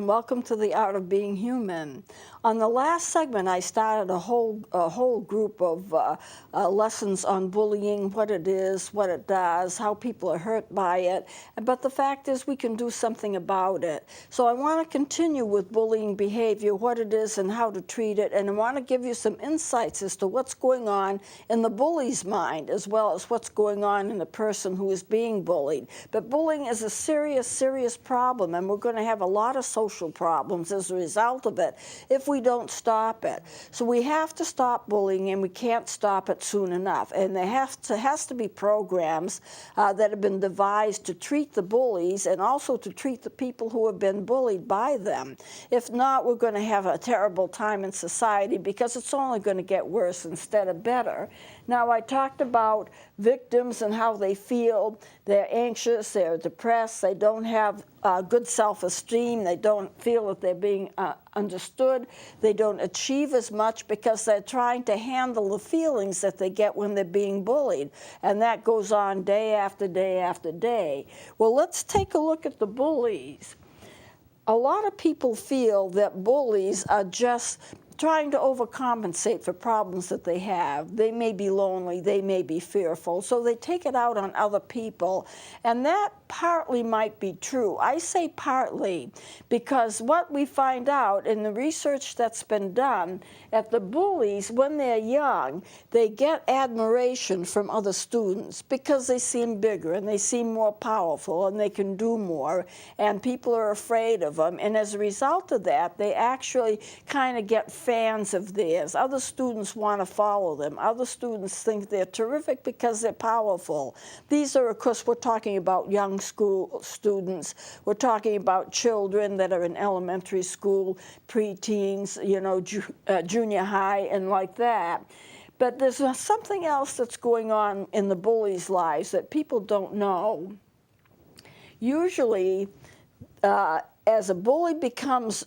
welcome to the Art of Being Human. On the last segment, I started a whole group of lessons on bullying, what it is, what it does, how people are hurt by it, but the fact is we can do something about it. So I want to continue with bullying behavior, what it is and how to treat it, and I want to give you some insights as to what's going on in the bully's mind as well as what's going on in the person who is being bullied. But bullying is a serious, serious problem, and we're going to have a lot of social problems as a result of it if we don't stop it. So we have to stop bullying, and we can't stop it soon enough. And there has to be programs that have been devised to treat the bullies and also to treat the people who have been bullied by them. If not, we're going to have a terrible time in society because it's only going to get worse instead of better. Now, I talked about victims and how they feel. They're anxious, they're depressed, they don't have good self-esteem, they don't feel that they're being understood, they don't achieve as much because they're trying to handle the feelings that they get when they're being bullied. And that goes on day after day after day. Well, let's take a look at the bullies. A lot of people feel that bullies are just trying to overcompensate for problems that they have. They may be lonely, they may be fearful, so they take it out on other people. And that partly might be true. I say partly because what we find out in the research that's been done at the bullies, when they're young, they get admiration from other students because they seem bigger and they seem more powerful and they can do more, and people are afraid of them. And as a result of that, they actually kind of get fans of theirs. Other students want to follow them. Other students think they're terrific because they're powerful. These are, of course, we're talking about young school students. We're talking about children that are in elementary school, preteens, you know, junior high, and like that. But there's something else that's going on in the bullies' lives that people don't know. Usually, as a bully becomes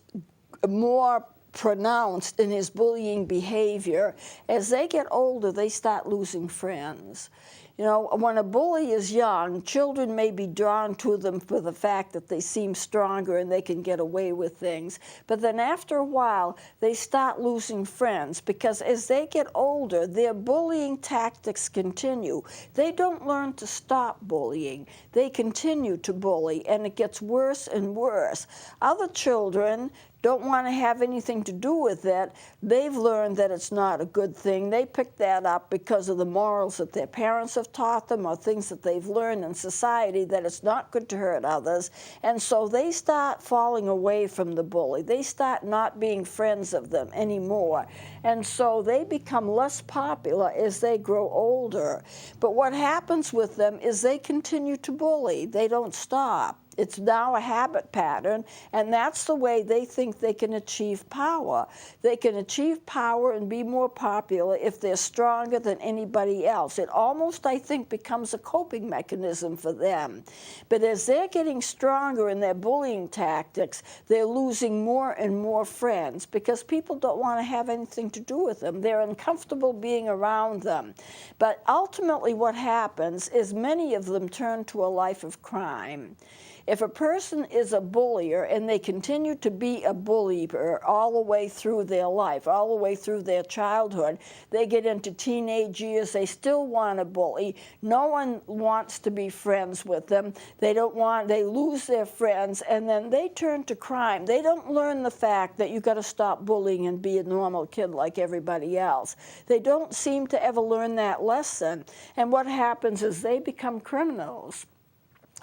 more pronounced in his bullying behavior, as they get older, they start losing friends. You know, when a bully is young, children may be drawn to them for the fact that they seem stronger and they can get away with things. But then after a while, they start losing friends because as they get older, their bullying tactics continue. They don't learn to stop bullying. They continue to bully, and it gets worse and worse. Other children don't want to have anything to do with it. They've learned that it's not a good thing. They pick that up because of the morals that their parents have taught them or things that they've learned in society, that it's not good to hurt others. And so they start falling away from the bully. They start not being friends of them anymore. And so they become less popular as they grow older. But what happens with them is they continue to bully. They don't stop. It's now a habit pattern, and that's the way they think they can achieve power. They can achieve power and be more popular if they're stronger than anybody else. It almost, I think, becomes a coping mechanism for them. But as they're getting stronger in their bullying tactics, they're losing more and more friends because people don't want to have anything to do with them. They're uncomfortable being around them. But ultimately what happens is many of them turn to a life of crime. If a person is a bullier and they continue to be a bullier all the way through their life, all the way through their childhood, they get into teenage years, they still want to bully. No one wants to be friends with them. They lose their friends, and then they turn to crime. They don't learn the fact that you've got to stop bullying and be a normal kid like everybody else. They don't seem to ever learn that lesson. And what happens is they become criminals.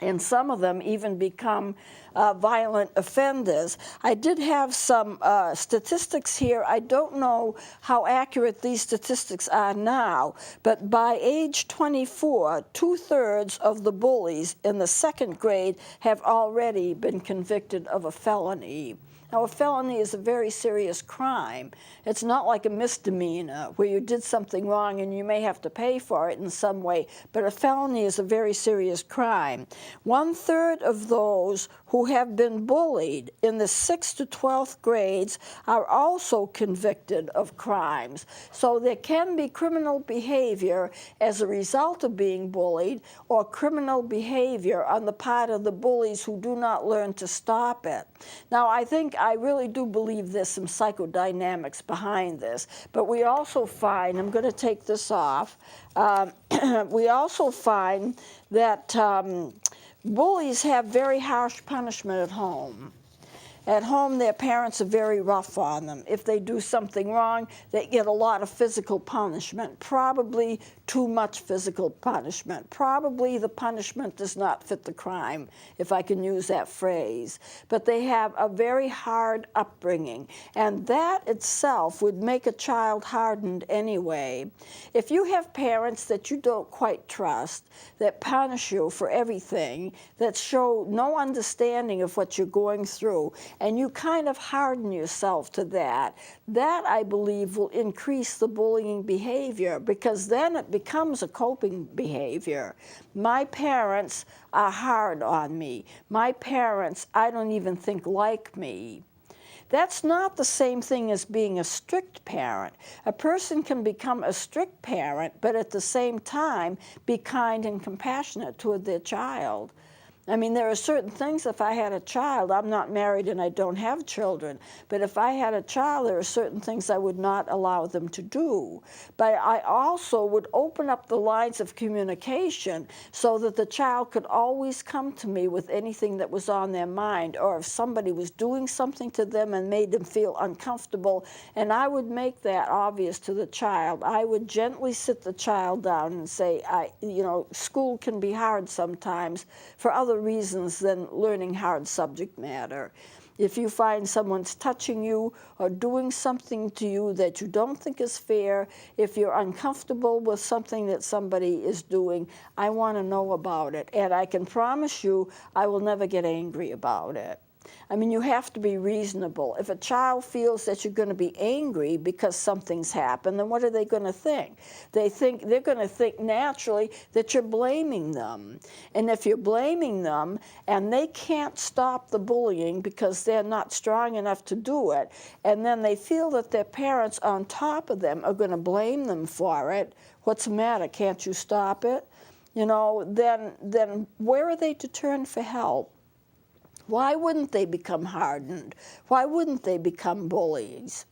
And some of them even become violent offenders. I did have some statistics here. I don't know how accurate these statistics are now, but by age 24, 2/3 of the bullies in the second grade have already been convicted of a felony. Now, a felony is a very serious crime. It's not like a misdemeanor where you did something wrong and you may have to pay for it in some way, but a felony is a very serious crime. 1/3 of those who have been bullied in the 6th to 12th grades are also convicted of crimes. So there can be criminal behavior as a result of being bullied, or criminal behavior on the part of the bullies who do not learn to stop it. Now, I really do believe there's some psychodynamics behind this, but we also find, I'm going to take this off, we also find that bullies have very harsh punishment at home. At home, their parents are very rough on them. If they do something wrong, they get a lot of physical punishment, probably too much physical punishment. Probably the punishment does not fit the crime, if I can use that phrase. But they have a very hard upbringing, and that itself would make a child hardened anyway. If you have parents that you don't quite trust, that punish you for everything, that show no understanding of what you're going through, and you kind of harden yourself to that, that I believe will increase the bullying behavior, because then it becomes a coping behavior. My parents are hard on me. My parents, I don't even think, like me. That's not the same thing as being a strict parent. A person can become a strict parent, but at the same time be kind and compassionate toward their child. I mean, there are certain things, if I had a child, I'm not married and I don't have children, but if I had a child, there are certain things I would not allow them to do. But I also would open up the lines of communication so that the child could always come to me with anything that was on their mind, or if somebody was doing something to them and made them feel uncomfortable, and I would make that obvious to the child. I would gently sit the child down and say, school can be hard sometimes for other reasons than learning hard subject matter. If you find someone's touching you or doing something to you that you don't think is fair, if you're uncomfortable with something that somebody is doing, I want to know about it. And I can promise you I will never get angry about it. I mean, you have to be reasonable. If a child feels that you're going to be angry because something's happened, then what are they going to think? They're going to think naturally that you're blaming them. And if you're blaming them and they can't stop the bullying because they're not strong enough to do it, and then they feel that their parents on top of them are going to blame them for it, what's the matter? Can't you stop it? Then where are they to turn for help? Why wouldn't they become hardened? Why wouldn't they become bullies?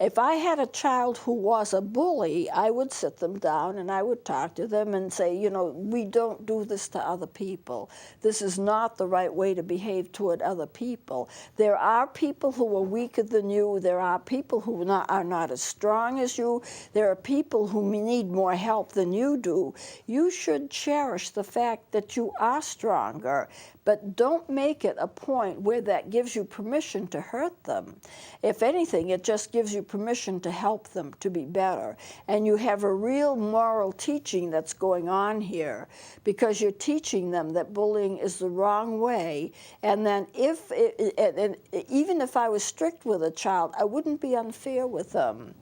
If I had a child who was a bully, I would sit them down and I would talk to them and say, we don't do this to other people. This is not the right way to behave toward other people. There are people who are weaker than you. There are people who are not as strong as you. There are people who need more help than you do. You should cherish the fact that you are stronger, but don't make it a point where that gives you permission to hurt them. If anything, it just gives you permission to help them to be better. And you have a real moral teaching that's going on here, because you're teaching them that bullying is the wrong way. And then even if I was strict with a child, I wouldn't be unfair with them.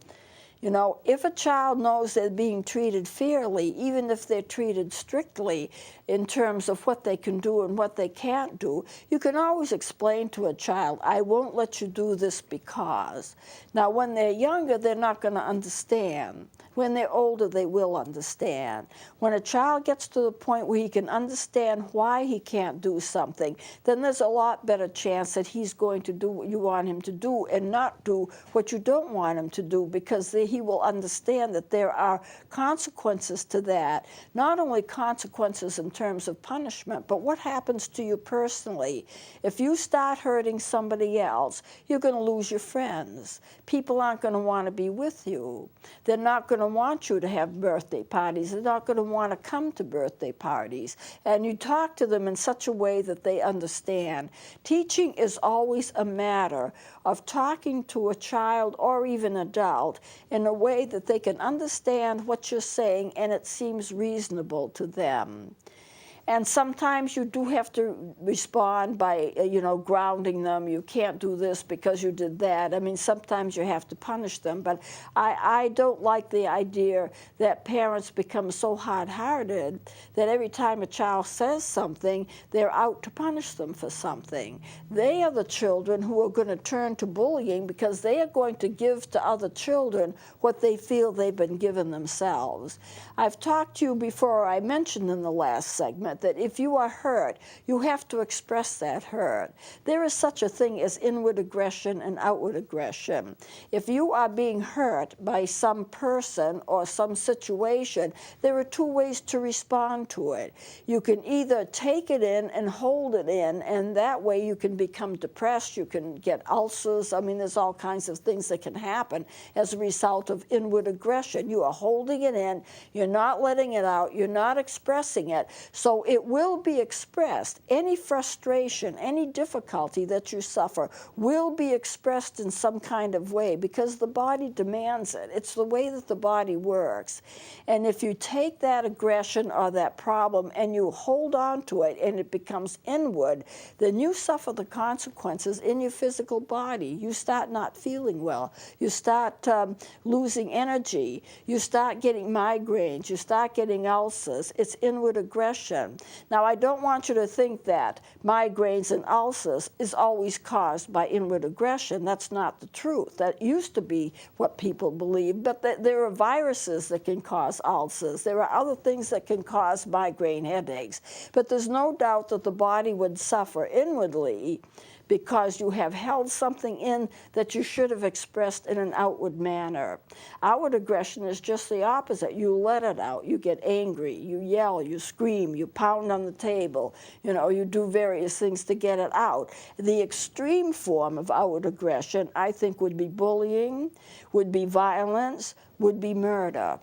If a child knows they're being treated fairly, even if they're treated strictly in terms of what they can do and what they can't do, you can always explain to a child, I won't let you do this because. Now, when they're younger, they're not going to understand. When they're older, they will understand. When a child gets to the point where he can understand why he can't do something, then there's a lot better chance that he's going to do what you want him to do and not do what you don't want him to do, because he will understand that there are consequences to that. Not only consequences in terms of punishment, but what happens to you personally. If you start hurting somebody else, you're going to lose your friends. People aren't going to want to be with you. They're not going to want you to have birthday parties. They're not going to want to come to birthday parties. And you talk to them in such a way that they understand. Teaching is always a matter of talking to a child or even adult in a way that they can understand what you're saying and it seems reasonable to them. And sometimes you do have to respond by, grounding them. You can't do this because you did that. I mean, sometimes you have to punish them. But I don't like the idea that parents become so hard-hearted that every time a child says something, they're out to punish them for something. They are the children who are going to turn to bullying because they are going to give to other children what they feel they've been given themselves. I've talked to you before, I mentioned in the last segment, that if you are hurt, you have to express that hurt. There is such a thing as inward aggression and outward aggression. If you are being hurt by some person or some situation, there are two ways to respond to it. You can either take it in and hold it in, and that way you can become depressed, you can get ulcers. I mean, there's all kinds of things that can happen as a result of inward aggression. You are holding it in, you're not letting it out, you're not expressing it, so it will be expressed. Any frustration, any difficulty that you suffer will be expressed in some kind of way because the body demands it. It's the way that the body works. And if you take that aggression or that problem and you hold on to it and it becomes inward, then you suffer the consequences in your physical body. You start not feeling well. You start losing energy. You start getting migraines. You start getting ulcers. It's inward aggression. Now, I don't want you to think that migraines and ulcers is always caused by inward aggression. That's not the truth. That used to be what people believe, but there are viruses that can cause ulcers. There are other things that can cause migraine headaches. But there's no doubt that the body would suffer inwardly because you have held something in that you should have expressed in an outward manner. Outward aggression is just the opposite. You let it out. You get angry. You yell. You scream. You pound on the table. You do various things to get it out. The extreme form of outward aggression, I think, would be bullying, would be violence, would be murder.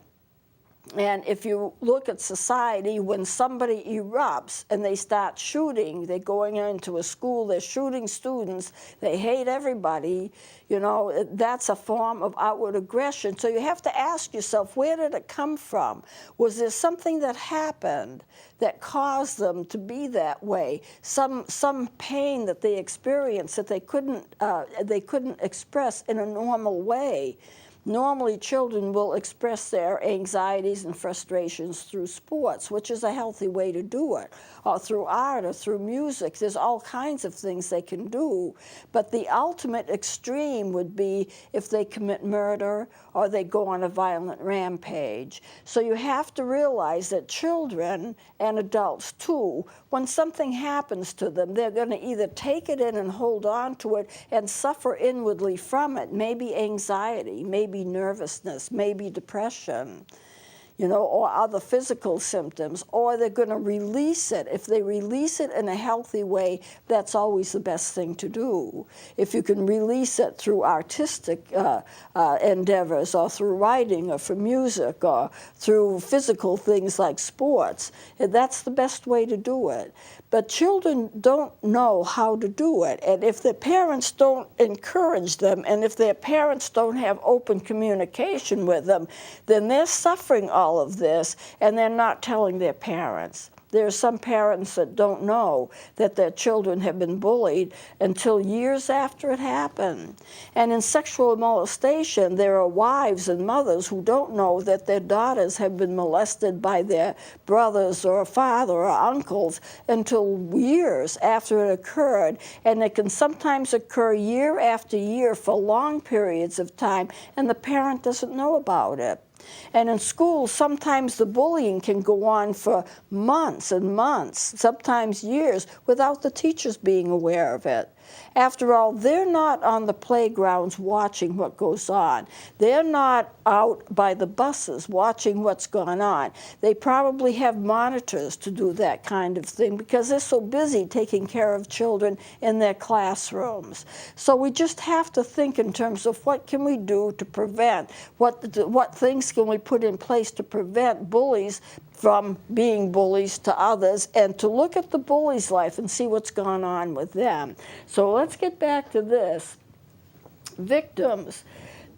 And if you look at society, when somebody erupts and they start shooting, they're going into a school, they're shooting students, they hate everybody, that's a form of outward aggression. So you have to ask yourself, where did it come from? Was there something that happened that caused them to be that way? Some pain that they experienced that they couldn't express in a normal way. Normally, children will express their anxieties and frustrations through sports, which is a healthy way to do it, or through art or through music. There's all kinds of things they can do. But the ultimate extreme would be if they commit murder or they go on a violent rampage. So you have to realize that children and adults too, when something happens to them, they're going to either take it in and hold on to it and suffer inwardly from it, maybe anxiety, maybe nervousness, maybe depression, or other physical symptoms, or they're going to release it. If they release it in a healthy way, that's always the best thing to do. If you can release it through artistic endeavors, or through writing, or through music, or through physical things like sports, that's the best way to do it. But children don't know how to do it. And if their parents don't encourage them, and if their parents don't have open communication with them, then they're suffering all of this, and they're not telling their parents. There are some parents that don't know that their children have been bullied until years after it happened. And in sexual molestation, there are wives and mothers who don't know that their daughters have been molested by their brothers or father or uncles until years after it occurred. And it can sometimes occur year after year for long periods of time, and the parent doesn't know about it. And in schools, sometimes the bullying can go on for months and months, sometimes years, without the teachers being aware of it. After all, they're not on the playgrounds watching what goes on. They're not out by the buses watching what's going on. They probably have monitors to do that kind of thing because they're so busy taking care of children in their classrooms. So we just have to think in terms of what can we do to prevent, what things can we put in place to prevent bullies from being bullies to others, and to look at the bully's life and see what's going on with them. So let's get back to this. Victims,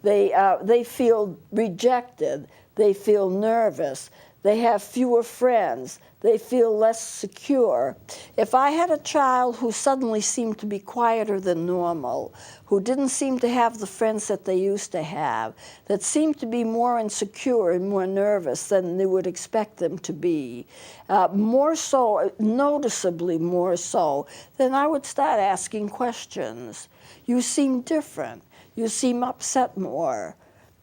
they feel rejected, they feel nervous, They have fewer friends. They feel less secure. If I had a child who suddenly seemed to be quieter than normal, who didn't seem to have the friends that they used to have, that seemed to be more insecure and more nervous than they would expect them to be, more so, noticeably more so, then I would start asking questions. You seem different. You seem upset more.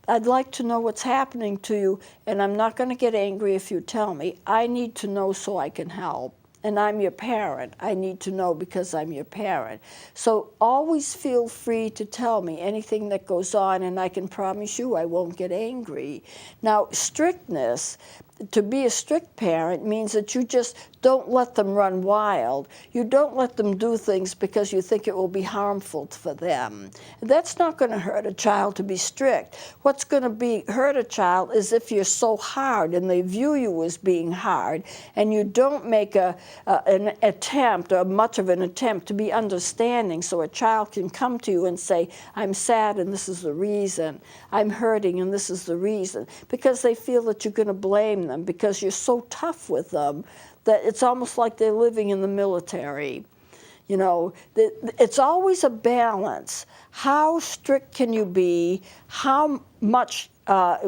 I'd like to know what's happening to you, and I'm not going to get angry if you tell me. I need to know so I can help. And I'm your parent. I need to know because I'm your parent. So always feel free to tell me anything that goes on, and I can promise you I won't get angry. Now, strictness, to be a strict parent means that you just don't let them run wild. You don't let them do things because you think it will be harmful for them. That's not going to hurt a child to be strict. What's going to hurt a child is if you're so hard and they view you as being hard, and you don't make an attempt, or much of an attempt, to be understanding, so a child can come to you and say, I'm sad and this is the reason. I'm hurting and this is the reason. Because they feel that you're going to blame them because you're so tough with them that it's almost like they're living in the military. You know, it's always a balance. How strict can you be? How much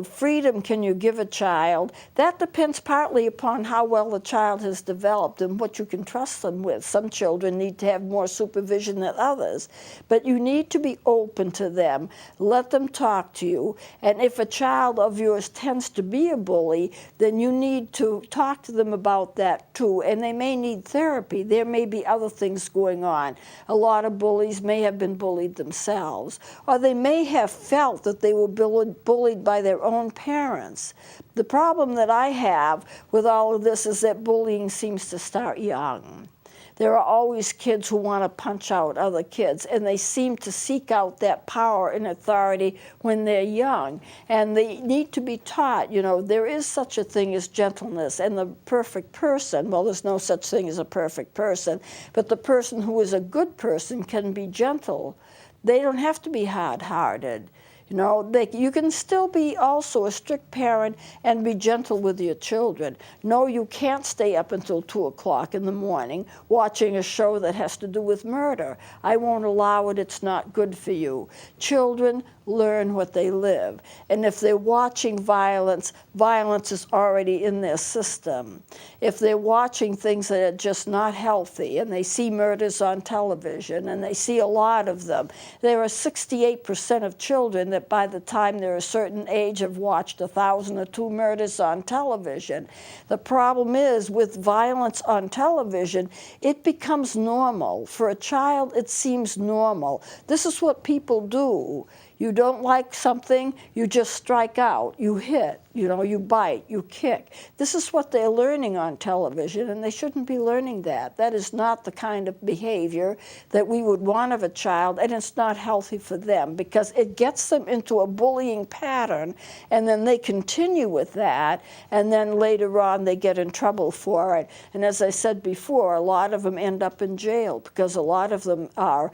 freedom can you give a child? That depends partly upon how well the child has developed and what you can trust them with. Some children need to have more supervision than others, but you need to be open to them. Let them talk to you. And if a child of yours tends to be a bully, then you need to talk to them about that too. And they may need therapy. There may be other things going on. A lot of bullies may have been bullied themselves, or they may have felt that they were bullied by their own parents. The problem that I have with all of this is that bullying seems to start young. There are always kids who want to punch out other kids, and they seem to seek out that power and authority when they're young. And they need to be taught, you know, there is such a thing as gentleness, and the perfect person, well, there's no such thing as a perfect person, but the person who is a good person can be gentle. They don't have to be hard-hearted. You know, you can still be also a strict parent and be gentle with your children. No, you can't stay up until 2 o'clock in the morning watching a show that has to do with murder. I won't allow it. It's not good for you. Children learn what they live. And if they're watching violence, violence is already in their system. If they're watching things that are just not healthy, and they see murders on television, and they see a lot of them, there are 68% of children that by the time they're a certain age have watched 1,000 or 2 murders on television. The problem is with violence on television, it becomes normal. For a child, it seems normal. This is what people do. You don't like something, you just strike out, you hit, you know, you bite, you kick. This is what they're learning on television, and they shouldn't be learning that. That is not the kind of behavior that we would want of a child, and it's not healthy for them because it gets them into a bullying pattern, and then they continue with that, and then later on they get in trouble for it. And as I said before, a lot of them end up in jail because a lot of them are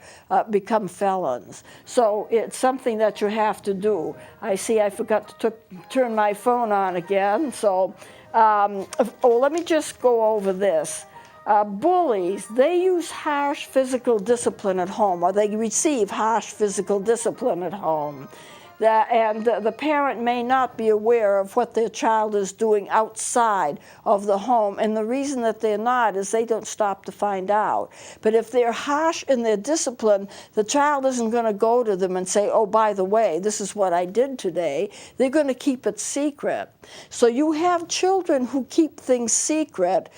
become felons. So it's something that you have to do. I see I forgot to turn my phone on again, so let me just go over this. Bullies, they use harsh physical discipline at home, or they receive harsh physical discipline at home. And the parent may not be aware of what their child is doing outside of the home. And the reason that they're not is they don't stop to find out. But if they're harsh in their discipline, the child isn't going to go to them and say, oh, by the way, this is what I did today. They're going to keep it secret. So you have children who keep things secret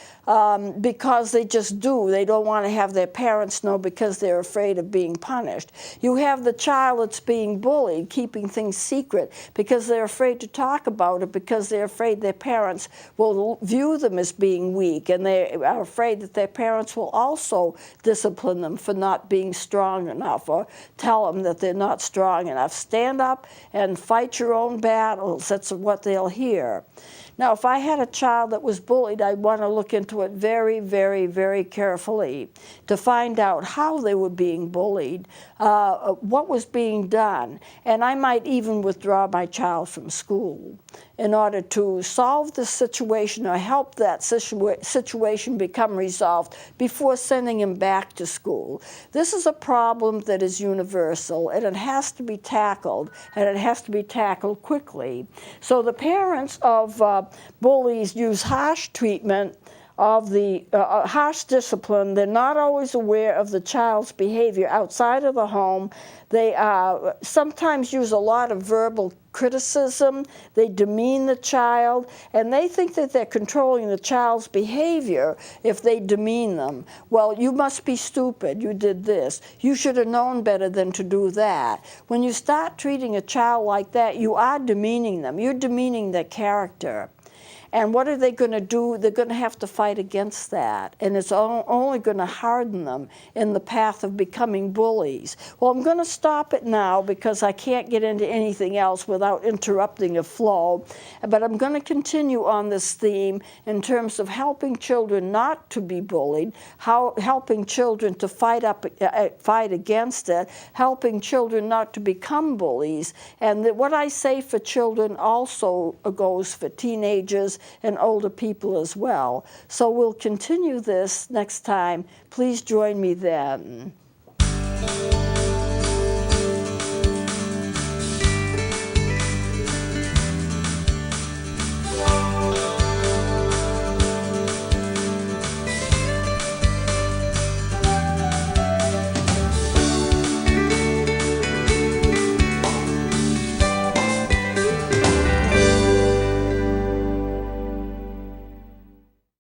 because they just do. They don't want to have their parents know because they're afraid of being punished. You have the child that's being bullied, keeping things secret because they're afraid to talk about it, because they're afraid their parents will view them as being weak, and they are afraid that their parents will also discipline them for not being strong enough or tell them that they're not strong enough. Stand up and fight your own battles. That's what they'll hear. Now, if I had a child that was bullied, I'd want to look into it very, very, very carefully to find out how they were being bullied, what was being done, and I might even withdraw my child from school in order to solve the situation or help that situation become resolved before sending him back to school. This is a problem that is universal, and it has to be tackled, and it has to be tackled quickly. So the parents of bullies use harsh treatment of the harsh discipline. They're not always aware of the child's behavior outside of the home. They sometimes use a lot of verbal criticism. They demean the child, and they think that they're controlling the child's behavior if they demean them. Well, you must be stupid. You did this. You should have known better than to do that. When you start treating a child like that, you are demeaning them. You're demeaning their character. And what are they going to do? They're going to have to fight against that. And it's only going to harden them in the path of becoming bullies. Well, I'm going to stop it now because I can't get into anything else without interrupting a flow. But I'm going to continue on this theme in terms of helping children not to be bullied, helping children to fight against it, helping children not to become bullies. And what I say for children also goes for teenagers and older people as well. So we'll continue this next time. Please join me then.